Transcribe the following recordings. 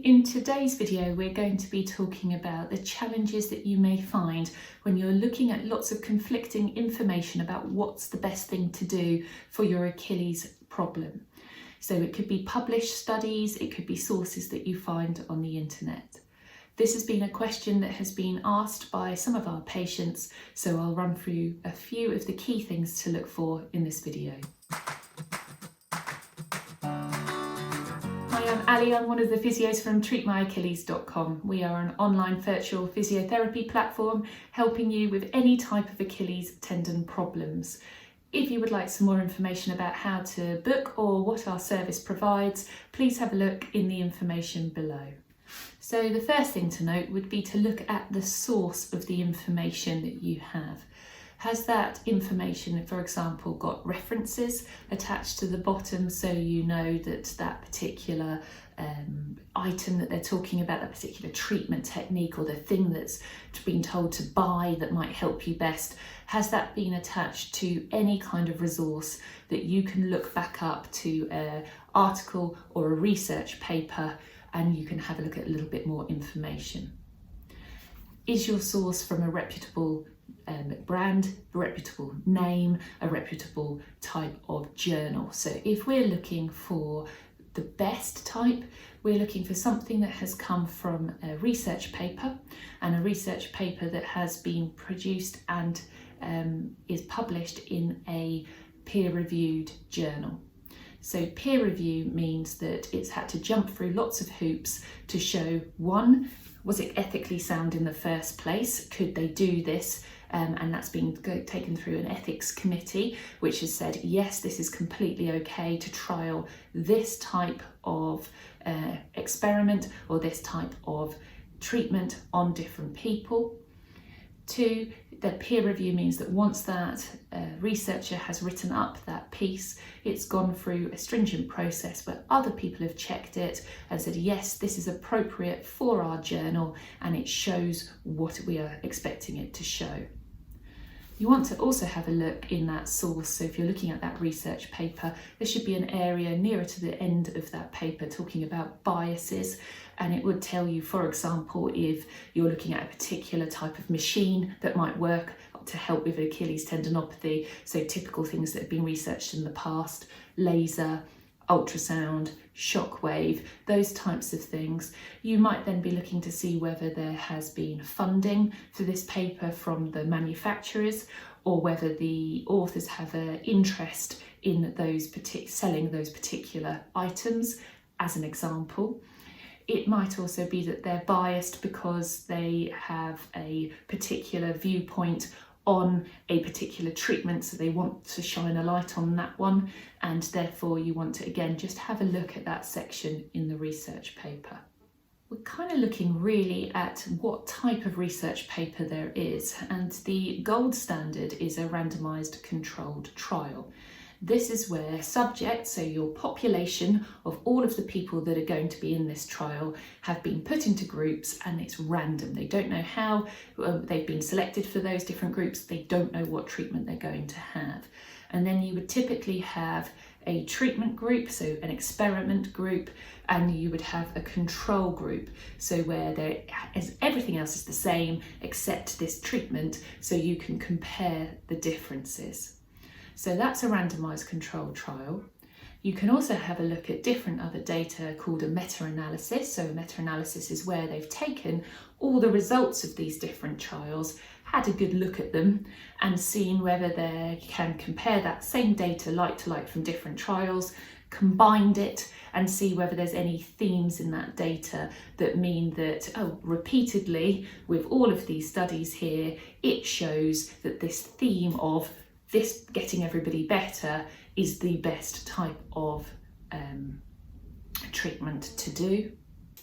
In today's video, we're going to be talking about the challenges that you may find when you're looking at lots of conflicting information about what's the best thing to do for your Achilles problem. So it could be published studies, it could be sources that you find on the internet. This has been a question that has been asked by some of our patients, so I'll run through a few of the key things to look for in this video. Hi, I'm Ali. I'm one of the physios from treatmyachilles.com. We are an online virtual physiotherapy platform helping you with any type of Achilles tendon problems. If you would like some more information about how to book or what our service provides, please have a look in the information below. So the first thing to note would be to look at the source of the information that you have. Has that information, for example, got references attached to the bottom so you know that that particular item that they're talking about, that particular treatment technique or the thing that's been told to buy that might help you best, has that been attached to any kind of resource that you can look back up to an article or a research paper and you can have a look at a little bit more information? Is your source from a reputable brand, a reputable name, a reputable type of journal? So if we're looking for the best type, we're looking for something that has come from a research paper, and a research paper that has been produced and is published in a peer-reviewed journal. So peer review means that it's had to jump through lots of hoops to show, one, was it ethically sound in the first place? Could they do this? And that's been taken through an ethics committee, which has said, yes, this is completely okay to trial this type of experiment or this type of treatment on different people. Two, the peer review means that once that researcher has written up that piece, it's gone through a stringent process where other people have checked it and said, yes, this is appropriate for our journal and it shows what we are expecting it to show. You want to also have a look in that source. So if you're looking at that research paper, there should be an area nearer to the end of that paper talking about biases. And it would tell you, for example, if you're looking at a particular type of machine that might work to help with Achilles tendinopathy. So typical things that have been researched in the past, laser, ultrasound, shockwave, those types of things. You might then be looking to see whether there has been funding for this paper from the manufacturers or whether the authors have an interest in those selling those particular items, as an example. It might also be that they're biased because they have a particular viewpoint on a particular treatment, so they want to shine a light on that one, and therefore you want to again just have a look at that section in the research paper. We're kind of looking really at what type of research paper there is, and the gold standard is a randomised controlled trial. This is where subjects, so your population of all of the people that are going to be in this trial, have been put into groups and it's random. They don't know how they've been selected for those different groups. They don't know what treatment they're going to have. And then you would typically have a treatment group, so an experiment group, and you would have a control group, so where everything else is the same except this treatment, so you can compare the differences. So that's a randomised controlled trial. You can also have a look at different other data called a meta-analysis. So a meta-analysis is where they've taken all the results of these different trials, had a good look at them and seen whether they can compare that same data like to like from different trials, combined it and see whether there's any themes in that data that mean that, repeatedly with all of these studies here, it shows that this theme of this getting everybody better is the best type of treatment to do.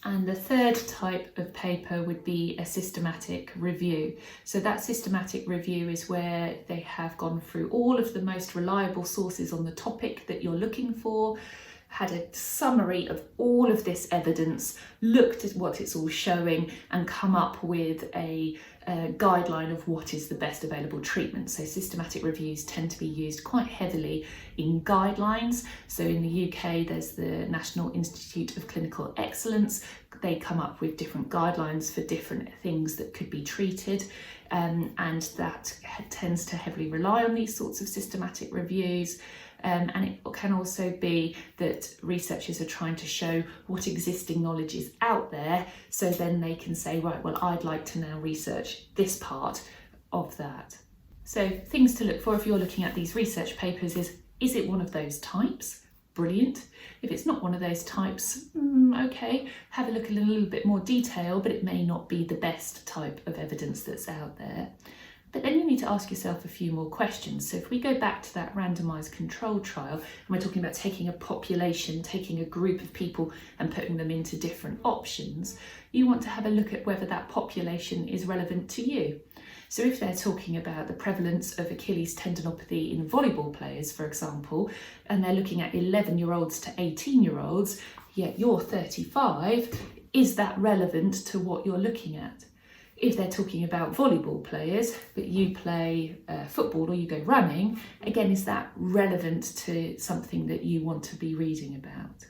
And the third type of paper would be a systematic review. So that systematic review is where they have gone through all of the most reliable sources on the topic that you're looking for, had a summary of all of this evidence, looked at what it's all showing, and come up with a guideline of what is the best available treatment. So systematic reviews tend to be used quite heavily in guidelines. So in the UK, there's the National Institute of Clinical Excellence. They come up with different guidelines for different things that could be treated, and that tends to heavily rely on these sorts of systematic reviews. And it can also be that researchers are trying to show what existing knowledge is out there, so then they can say, right, well, I'd like to now research this part of that. So things to look for if you're looking at these research papers is it one of those types? Brilliant. If it's not one of those types, okay, have a look in a little bit more detail, but it may not be the best type of evidence that's out there. But then you need to ask yourself a few more questions. So if we go back to that randomised control trial, and we're talking about taking a population, taking a group of people and putting them into different options, you want to have a look at whether that population is relevant to you. So if they're talking about the prevalence of Achilles tendinopathy in volleyball players, for example, and they're looking at 11-year-olds to 18-year-olds, yet you're 35, is that relevant to what you're looking at? If they're talking about volleyball players, but you play football or you go running, again, is that relevant to something that you want to be reading about?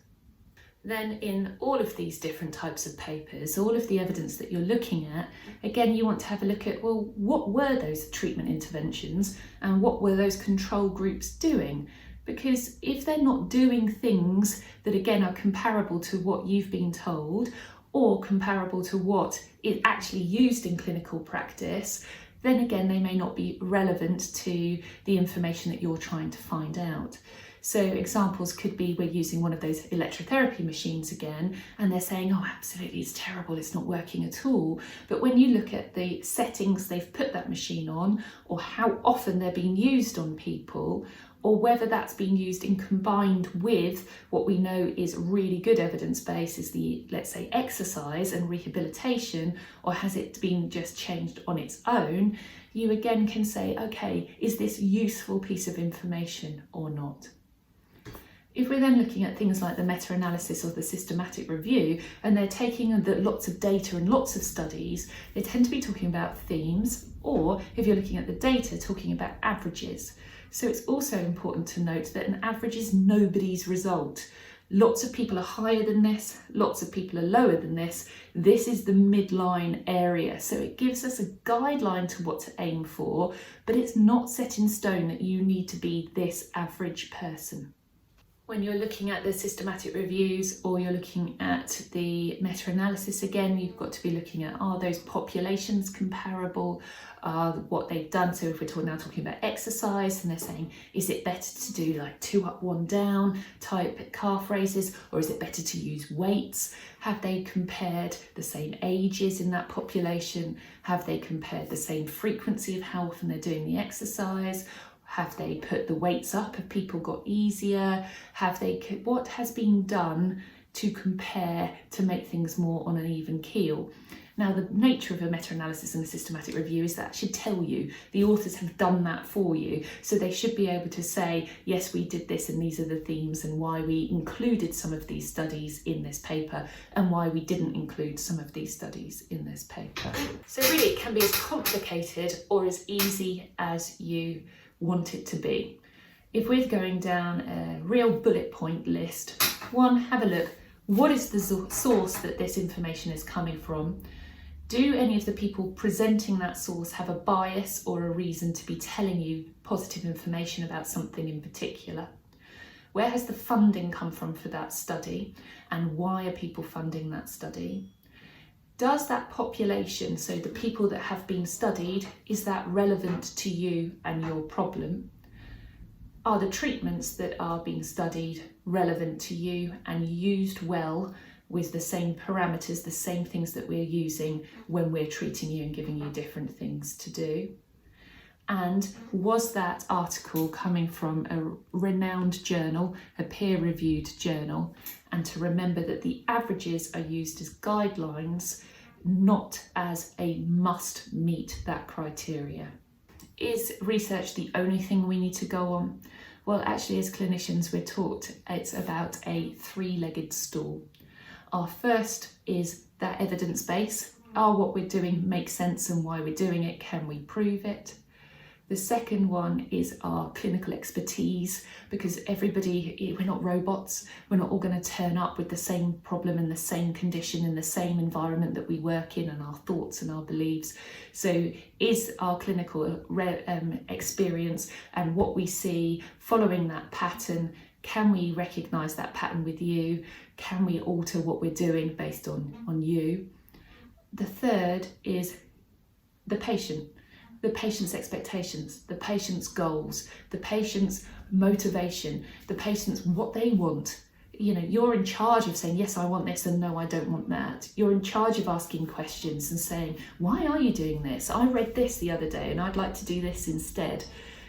Then in all of these different types of papers, all of the evidence that you're looking at, again, you want to have a look at, well, what were those treatment interventions and what were those control groups doing? Because if they're not doing things that, again, are comparable to what you've been told, or comparable to what is actually used in clinical practice, then again, they may not be relevant to the information that you're trying to find out. So examples could be we're using one of those electrotherapy machines again, and they're saying, oh, absolutely, it's terrible, it's not working at all. But when you look at the settings they've put that machine on, or how often they're being used on people, or whether that's being used in combined with what we know is really good evidence base is the, let's say, exercise and rehabilitation, or has it been just changed on its own, you again can say, okay, is this a useful piece of information or not? If we're then looking at things like the meta-analysis or the systematic review, and they're taking lots of data and lots of studies, they tend to be talking about themes, or if you're looking at the data, talking about averages. So it's also important to note that an average is nobody's result. Lots of people are higher than this, lots of people are lower than this. This is the midline area. So it gives us a guideline to what to aim for, but it's not set in stone that you need to be this average person. When you're looking at the systematic reviews or you're looking at the meta-analysis again, you've got to be looking at, are those populations comparable, what they've done. So if we're now talking about exercise, and they're saying, is it better to do like 2 up, 1 down type calf raises, or is it better to use weights? Have they compared the same ages in that population? Have they compared the same frequency of how often they're doing the exercise? Have they put the weights up? Have people got easier? What has been done to compare to make things more on an even keel? Now, the nature of a meta-analysis and a systematic review is that should tell you, the authors have done that for you. So they should be able to say, yes, we did this and these are the themes and why we included some of these studies in this paper and why we didn't include some of these studies in this paper. So really it can be as complicated or as easy as you want it to be. If we're going down a real bullet point list, 1, have a look. What is the source that this information is coming from? Do any of the people presenting that source have a bias or a reason to be telling you positive information about something in particular? Where has the funding come from for that study, and why are people funding that study? Does that population, so the people that have been studied, is that relevant to you and your problem? Are the treatments that are being studied relevant to you and used well with the same parameters, the same things that we're using when we're treating you and giving you different things to do? And was that article coming from a renowned journal, a peer-reviewed journal? And to remember that the averages are used as guidelines, not as a must meet that criteria. Is research the only thing we need to go on? Well, actually, as clinicians, we're taught it's about a three-legged stool. Our first is that evidence base. What we're doing makes sense and why we're doing it? Can we prove it? The second one is our clinical expertise, because we're not robots. We're not all going to turn up with the same problem and the same condition in the same environment that we work in, and our thoughts and our beliefs. So is our clinical experience and what we see following that pattern? Can we recognise that pattern with you? Can we alter what we're doing based on you? The third is the patient's expectations, the patient's goals, the patient's motivation, the patient's what they want. You're in charge of saying, yes, I want this, and no, I don't want that. You're in charge of asking questions and saying, why are you doing this? I read this the other day and I'd like to do this instead.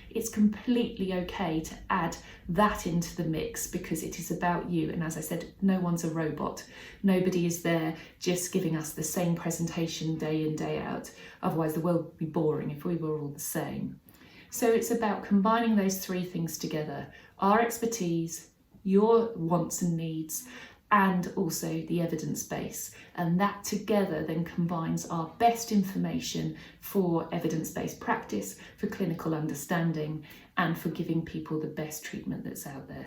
It's completely okay to add that into the mix, because it is about you. And as I said, no one's a robot. Nobody is there just giving us the same presentation day in, day out. Otherwise the world would be boring if we were all the same. So it's about combining those three things together: our expertise, your wants and needs, and also the evidence base. And that together then combines our best information for evidence-based practice, for clinical understanding, and for giving people the best treatment that's out there.